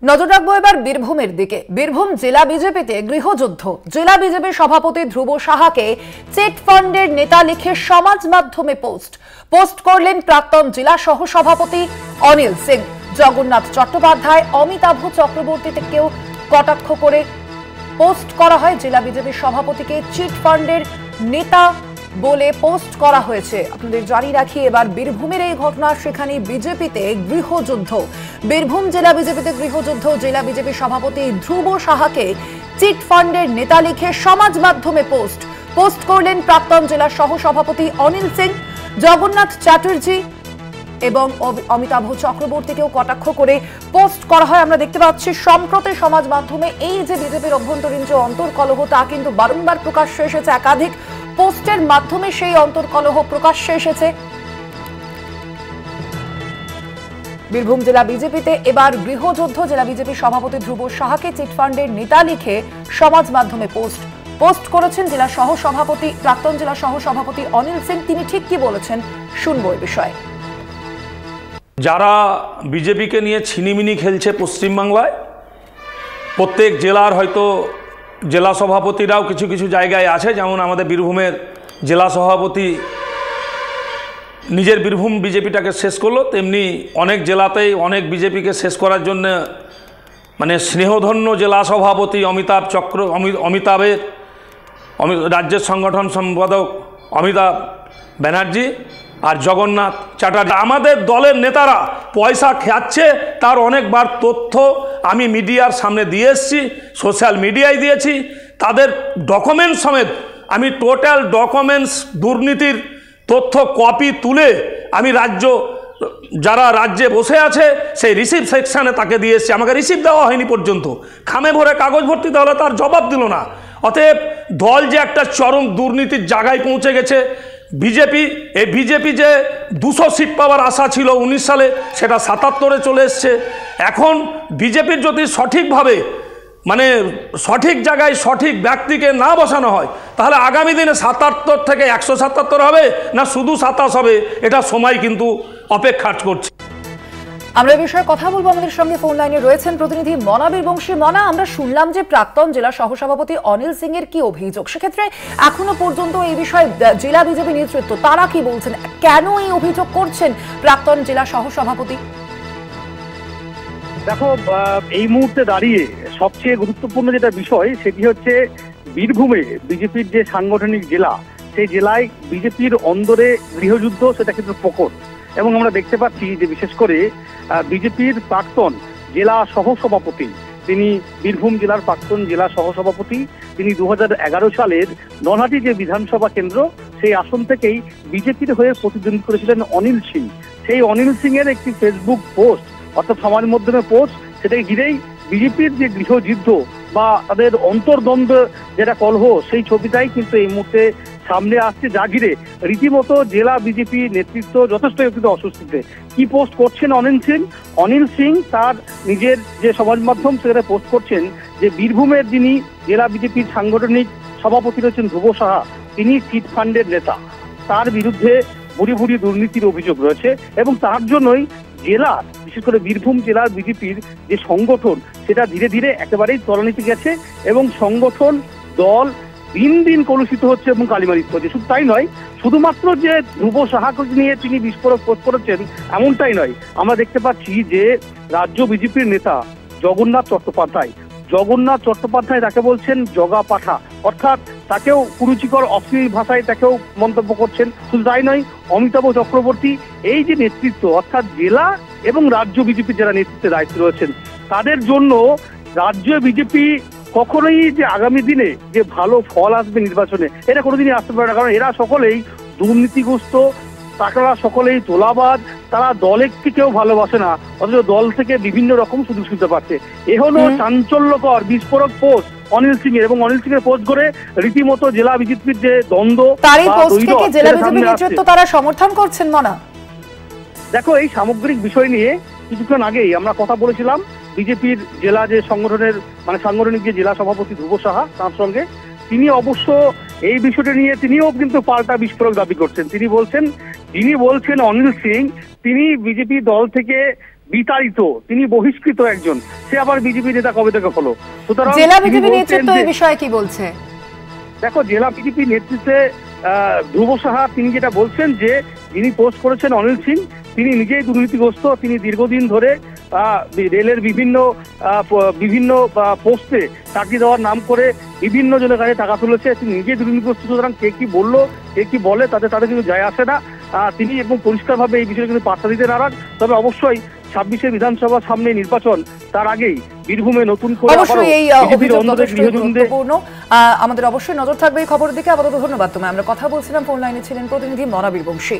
নজর রাখবো এবার বীরভূমের দিকে। বীরভূম জেলা বিজেপিতে গৃহযুদ্ধ। জেলা বিজেপি সভাপতি ধ্রুব সাহাকে চিট ফান্ডের নেতা লিখে সমাজ মাধ্যমে পোস্ট করলেন প্রাক্তন জেলা সহ সভাপতি অনিল সিং। জগন্নাথ চট্টোপাধ্যায়, অমিতাভ চক্রবর্তীকেও কটাক্ষ করে পোস্ট করা হয়। জেলা বিজেপি সভাপতিকে চিট ফান্ডের নেতা বলে পোস্ট করা হয়েছে। আপনাদের জানিয়ে রাখি, এবার বীরভূমের এই ঘটনা, সেখানে বিজেপিতে গৃহযুদ্ধ। বীরভূম জেলা বিজেপিতে গৃহযুদ্ধ। জেলা বিজেপি সভাপতি ধ্রুব সাহাকে চিট ফান্ডের নেতা লিখে সমাজ মাধ্যমে পোস্ট করলেন প্রাক্তন জেলা সহ সভাপতি অনিল সিং। জগন্নাথ চ্যাটার্জি এবং অমিতাভ চক্রবর্তীকেও কটাক্ষ করে পোস্ট করা হয়। আমরা দেখতে পাচ্ছি সম্প্রতি সমাজ মাধ্যমে এই যে বিজেপির অভ্যন্তরীণ যে অন্তর্কলহ, তা কিন্তু বারংবার প্রকাশ্যে এসেছে। একাধিক পোস্টের মাধ্যমে সেই অন্তর্কলহ প্রকাশ্যে এসেছে। বীরভূম জেলা বিজেপিতে এবার গৃহযুদ্ধ। জেলা বিজেপি সভাপতি ধ্রুব সাহাকে চিটফান্ডের নেতা লিখে সমাজ মাধ্যমে পোস্ট করেছেন জেলা সহ সভাপতি, প্রাক্তন জেলা সহ সভাপতি অনিল সিং। তিনি ঠিক কি বলেছেন শুনবো এই বিষয়ে। যারা বিজেপিকে নিয়ে ছিনিমিনি খেলছে পশ্চিমবাংলায়, প্রত্যেক জেলার হয়তো জেলা সভাপতিরাও কিছু কিছু জায়গায় আছে, যেমন আমাদের বীরভূমের জেলা সভাপতি নিজের বীরভূম বিজেপিটাকে শেষ করলো, তেমনি অনেক জেলাতেই অনেক বিজেপিকে শেষ করার জন্য মানে স্নেহধন্য জেলা সভাপতি অমিতাভের রাজ্যের সংগঠন সম্পাদক অমিতাভ ব্যানার্জি আর জগন্নাথ চ্যাটার্জি, আমাদের দলের নেতারা পয়সা খাচ্ছে তার অনেকবার তথ্য আমি মিডিয়ার সামনে দিয়ে এসেছি, সোশ্যাল মিডিয়ায় দিয়েছি। তাদের ডকুমেন্টস সমেত আমি টোটাল ডকুমেন্টস দুর্নীতির তথ্য কপি তুলে আমি যারা রাজ্যে বসে আছে সেই রিসিভ সেকশানে তাকে দিয়ে এসেছি। আমাকে রিসিভ দেওয়া হয়নি পর্যন্ত, খামে ভরে কাগজ ভর্তি দেওয়া হলে তার জবাব দিল না। অতএব দল যে একটা চরম দুর্নীতির জায়গায় পৌঁছে গেছে। বিজেপি যে 200 সিট পাওয়ার আশা ছিল 19 সালে, সেটা 77-এ চলে এসছে। এখন বিজেপির যদি সঠিকভাবে মানে সঠিক জায়গায় সঠিক ব্যক্তিকে না বসানো হয়, তাহলে আগামী দিনে 77 থেকে 177 হবে না শুধু 27 হবে, এটা সময় কিন্তু অপেক্ষা করছে। আমরা এই বিষয়ে কথা বলবো। আমাদের সঙ্গে ফোন লাইনে রয়েছেন প্রতিনিধি মনা বীরবংশী। মনা, আমরা শুনলাম যে প্রাক্তন জেলা সহসভাপতি অনিল সিং এর কি অভিযোগ, সেক্ষেত্রে এখনো পর্যন্ত এই বিষয়ে জেলা বিজেপি নেতৃত্ব তারা কি বলছেন, কেন এই অভিযোগ করছেন প্রাক্তন জেলা সহসভাপতি? দেখো, এই মুহূর্তে দাঁড়িয়ে সবচেয়ে গুরুত্বপূর্ণ যেটা বিষয় সেটি হচ্ছে বীরভূমে বিজেপির যে সাংগঠনিক জেলা, সেই জেলায় বিজেপির অন্দরে গৃহযুদ্ধ সেটা কিন্তু প্রকট। এবং আমরা দেখতে পাচ্ছি যে বিশেষ করে বিজেপির প্রাক্তন জেলা সহসভাপতি, তিনি বীরভূম জেলার প্রাক্তন জেলা সহসভাপতি, তিনি 2011 সালের নলহাটি যে বিধানসভা কেন্দ্র, সেই আসন থেকেই বিজেপির হয়ে প্রতিদ্বন্দ্বিতা করেছিলেন অনিল সিং। সেই অনিল সিং এর একটি ফেসবুক পোস্ট, অর্থাৎ সমাজ মাধ্যমে পোস্ট, সেটাকে ঘিরেই বিজেপির যে গৃহযুদ্ধ বা তাদের অন্তর্দ্বন্দ্ব যেটা কলহ, সেই ছবিটাই কিন্তু এই মুহূর্তে সামনে আসছে, যা ঘিরে রীতিমতো জেলা বিজেপি নেতৃত্ব যথেষ্ট কিন্তু অস্বস্তিতে। কি পোস্ট করছেন অনিল সিং তার নিজের যে সমাজ মাধ্যম, সেখানে পোস্ট করছেন যে বীরভূমের যিনি জেলা বিজেপির সাংগঠনিক সভাপতি রয়েছেন ধ্রুব সাহা, তিনি চিট ফান্ডের নেতা, তার বিরুদ্ধে ভুরি ভুরি দুর্নীতির অভিযোগ রয়েছে এবং তার জন্যই জেলা, বিশেষ করে বীরভূম জেলার বিজেপির যে সংগঠন, সেটা ধীরে ধীরে একেবারেই তলানিতে গেছে এবং সংগঠন দল দিন দিন কলুষিত হচ্ছে এবং কালিমালিত হচ্ছে। শুধু তাই নয়, শুধুমাত্র যে ধ্রুব সাহাকে নিয়ে তিনি বিস্ফোরক পোস্ট করেছেন এমনটাই নয়, আমরা দেখতে পাচ্ছি যে রাজ্য বিজেপির নেতা জগন্নাথ চট্টোপাধ্যায় তাকে বলছেন জগা পাঠা, অর্থাৎ তাকেও কুরুচিকর অশ্লীল ভাষায় তাকেও মন্তব্য করছেন। শুধু তাই নয়, অমিতাভ চক্রবর্তী, এই যে নেতৃত্ব অর্থাৎ জেলা এবং রাজ্য বিজেপির যারা নেতৃত্বে দায়িত্ব রয়েছেন, তাদের জন্য রাজ্য বিজেপি কখনোই যে আগামী দিনে যে ভালো ফল আসবে নির্বাচনে, এটা কোনোদিনই আসতে পারে না। কারণ এরা সকলেই দুর্নীতিগ্রস্ত, তারা সকলেই তোলাবাজ, তারা দলের কেউ ভালোবাসে না, অথচ দল থেকে বিভিন্ন রকম সুযোগ সুবিধা পাচ্ছে। এ হলো চাঞ্চল্যকর বিস্ফোরক পোস্ট অনিল সিং এর, এবং অনিল সিং এর পোস্ট করে রীতিমতো জেলা বিজেপির যে দ্বন্দ্ব, তারই পোস্টকে জেলা বিজেপি নেতৃত্ব তারা সমর্থন করছেন। মনা, দেখো, এই সামগ্রিক বিষয় নিয়ে কিছুক্ষণ আগেই আমরা কথা বলেছিলাম বিজেপির জেলা যে সংগঠনের সাংগঠনিক যে জেলা সভাপতি ধ্রুব সাহা, তার সঙ্গে। তিনি অবশ্য এই বিষয়টা নিয়ে তিনিও কিন্তু পাল্টা বিস্ফোরক দাবি করছেন। তিনি বলছেন অনিল সিং তিনি বিজেপি দল থেকে বিতাড়িত, তিনি বহিষ্কৃত একজন, সে আবার বিজেপি নেতা কবে থেকে হলো? সুতরাং জেলা বিজেপি নেতৃত্ব এই বিষয়ে কি বলছে? দেখো, জেলা বিজেপি নেতৃত্বে ধ্রুব সাহা তিনি যেটা বলছেন যে যিনি পোস্ট করেছেন অনিল সিং, তিনি নিজেই দুর্নীতিগ্রস্ত। তিনি দীর্ঘদিন ধরে রেলের বিভিন্ন পোস্টে চাকরি দেওয়ার নাম করে বিভিন্ন জনের কাছে টাকা তুলেছে। তিনি নিজেই দুর্নীতিগ্রস্ত। সুতরাং কে কি বললো, কে কি বলে, তাদের কিছু যায় আসে না। তিনি এবং পরিষ্কারভাবে এই বিষয়ে কিন্তু পাত্তা দিতে নারাজ। তবে অবশ্যই 26শে বিধানসভার সামনে নির্বাচন, তার আগেই বীরভূমে নতুন করে আমাদের অবশ্যই নজর থাকবে এই খবরের দিকে। আপাতত ধন্যবাদ তোমায়। আমরা কথা বলছিলাম, ফোন লাইনে ছিলেন প্রতিনিধি মনা বীরবংশী।